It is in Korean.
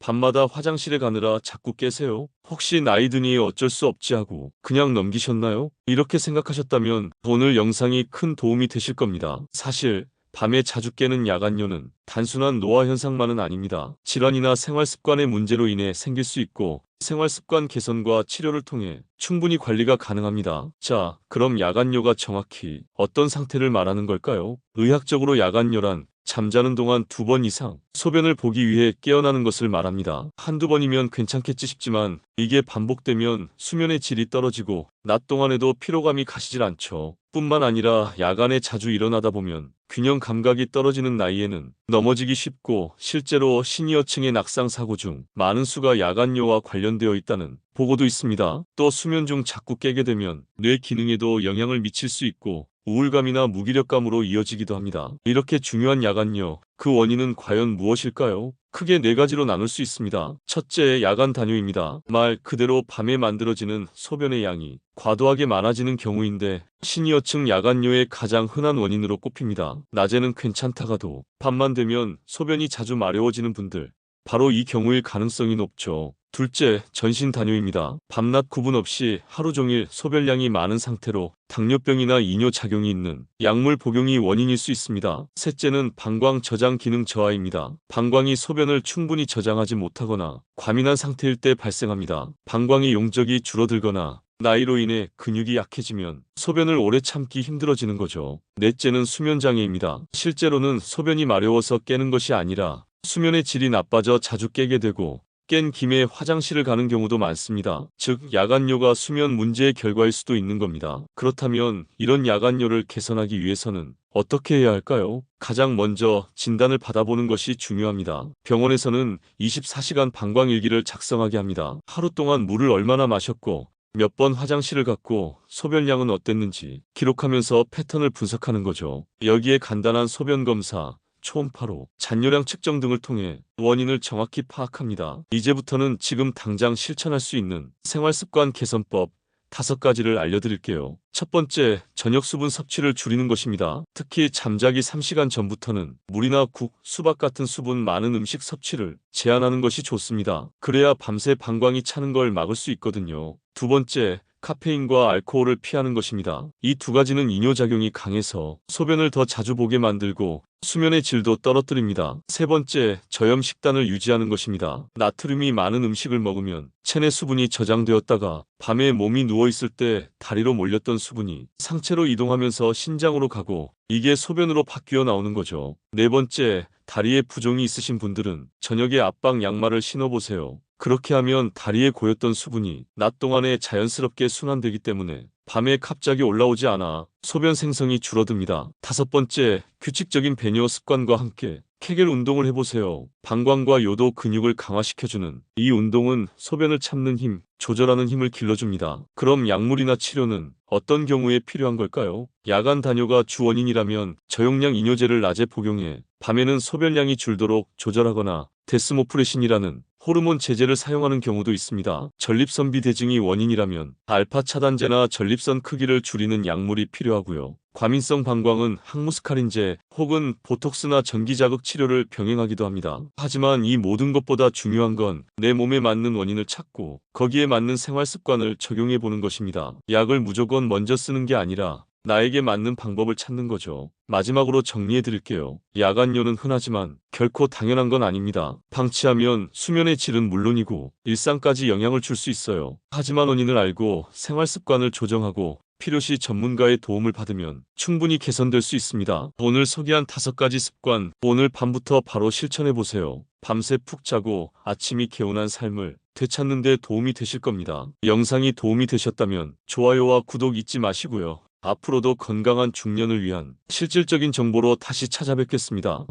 밤마다 화장실에 가느라 자꾸 깨세요? 혹시 나이 드니 어쩔 수 없지 하고 그냥 넘기셨나요? 이렇게 생각하셨다면 오늘 영상이 큰 도움이 되실 겁니다. 사실 밤에 자주 깨는 야간뇨는 단순한 노화 현상만은 아닙니다. 질환이나 생활 습관의 문제로 인해 생길 수 있고 생활 습관 개선과 치료를 통해 충분히 관리가 가능합니다. 자, 그럼 야간뇨가 정확히 어떤 상태를 말하는 걸까요? 의학적으로 야간뇨란 잠자는 동안 2번 이상 소변을 보기 위해 깨어나는 것을 말합니다. 한두 번이면 괜찮겠지 싶지만 이게 반복되면 수면의 질이 떨어지고 낮 동안에도 피로감이 가시질 않죠. 뿐만 아니라 야간에 자주 일어나다 보면 균형 감각이 떨어지는 나이에는 넘어지기 쉽고 실제로 시니어층의 낙상 사고 중 많은 수가 야간뇨와 관련되어 있다는 보고도 있습니다. 또 수면 중 자꾸 깨게 되면 뇌 기능에도 영향을 미칠 수 있고 우울감이나 무기력감으로 이어지기도 합니다. 이렇게 중요한 야간뇨, 그 원인은 과연 무엇일까요? 크게 4가지로 나눌 수 있습니다. 첫째, 야간 단뇨입니다. 말 그대로 밤에 만들어지는 소변의 양이 과도하게 많아지는 경우인데 시니어층 야간뇨의 가장 흔한 원인으로 꼽힙니다. 낮에는 괜찮다가도 밤만 되면 소변이 자주 마려워지는 분들, 바로 이 경우일 가능성이 높죠. 둘째, 전신 단뇨입니다. 밤낮 구분 없이 하루 종일 소변량이 많은 상태로 당뇨병이나 이뇨 작용이 있는 약물 복용이 원인일 수 있습니다. 셋째는 방광 저장 기능 저하입니다. 방광이 소변을 충분히 저장하지 못하거나 과민한 상태일 때 발생합니다. 방광의 용적이 줄어들거나 나이로 인해 근육이 약해지면 소변을 오래 참기 힘들어지는 거죠. 넷째는 수면장애입니다. 실제로는 소변이 마려워서 깨는 것이 아니라 수면의 질이 나빠져 자주 깨게 되고 깬 김에 화장실을 가는 경우도 많습니다. 즉 야간뇨가 수면 문제의 결과일 수도 있는 겁니다. 그렇다면 이런 야간뇨를 개선하기 위해서는 어떻게 해야 할까요? 가장 먼저 진단을 받아보는 것이 중요합니다. 병원에서는 24시간 방광일기를 작성하게 합니다. 하루 동안 물을 얼마나 마셨고 몇 번 화장실을 갔고 소변량은 어땠는지 기록하면서 패턴을 분석하는 거죠. 여기에 간단한 소변 검사, 초음파로 잔뇨량 측정 등을 통해 원인을 정확히 파악합니다. 이제부터는 지금 당장 실천할 수 있는 생활습관 개선법 5가지를 알려드릴게요. 첫 번째, 저녁 수분 섭취를 줄이는 것입니다. 특히 잠자기 3시간 전부터는 물이나 국, 수박 같은 수분 많은 음식 섭취를 제한하는 것이 좋습니다. 그래야 밤새 방광이 차는 걸 막을 수 있거든요. 두 번째, 카페인과 알코올을 피하는 것입니다. 이 2가지는 이뇨작용이 강해서 소변을 더 자주 보게 만들고 수면의 질도 떨어뜨립니다. 세 번째, 저염 식단을 유지하는 것입니다. 나트륨이 많은 음식을 먹으면 체내 수분이 저장되었다가 밤에 몸이 누워있을 때 다리로 몰렸던 수분이 상체로 이동하면서 신장으로 가고 이게 소변으로 바뀌어 나오는 거죠. 네 번째, 다리에 부종이 있으신 분들은 저녁에 압박 양말을 신어보세요. 그렇게 하면 다리에 고였던 수분이 낮 동안에 자연스럽게 순환되기 때문에 밤에 갑자기 올라오지 않아 소변 생성이 줄어듭니다. 다섯 번째, 규칙적인 배뇨 습관과 함께 케겔 운동을 해보세요. 방광과 요도 근육을 강화시켜주는 이 운동은 소변을 참는 힘, 조절하는 힘을 길러줍니다. 그럼 약물이나 치료는 어떤 경우에 필요한 걸까요? 야간 단뇨가 주 원인이라면 저용량 이뇨제를 낮에 복용해 밤에는 소변량이 줄도록 조절하거나 데스모프레신이라는 호르몬 제제를 사용하는 경우도 있습니다. 전립선 비대증이 원인이라면 알파 차단제나 전립선 크기를 줄이는 약물이 필요하고요. 과민성 방광은 항무스카린제 혹은 보톡스나 전기자극 치료를 병행하기도 합니다. 하지만 이 모든 것보다 중요한 건 내 몸에 맞는 원인을 찾고 거기에 맞는 생활 습관을 적용해 보는 것입니다. 약을 무조건 먼저 쓰는 게 아니라 나에게 맞는 방법을 찾는 거죠. 마지막으로 정리해 드릴게요. 야간뇨는 흔하지만 결코 당연한 건 아닙니다. 방치하면 수면의 질은 물론이고 일상까지 영향을 줄 수 있어요. 하지만 원인을 알고 생활 습관을 조정하고 필요시 전문가의 도움을 받으면 충분히 개선될 수 있습니다. 오늘 소개한 5가지 습관, 오늘 밤부터 바로 실천해보세요. 밤새 푹 자고 아침이 개운한 삶을 되찾는 데 도움이 되실 겁니다. 영상이 도움이 되셨다면 좋아요와 구독 잊지 마시고요. 앞으로도 건강한 중년을 위한 실질적인 정보로 다시 찾아뵙겠습니다.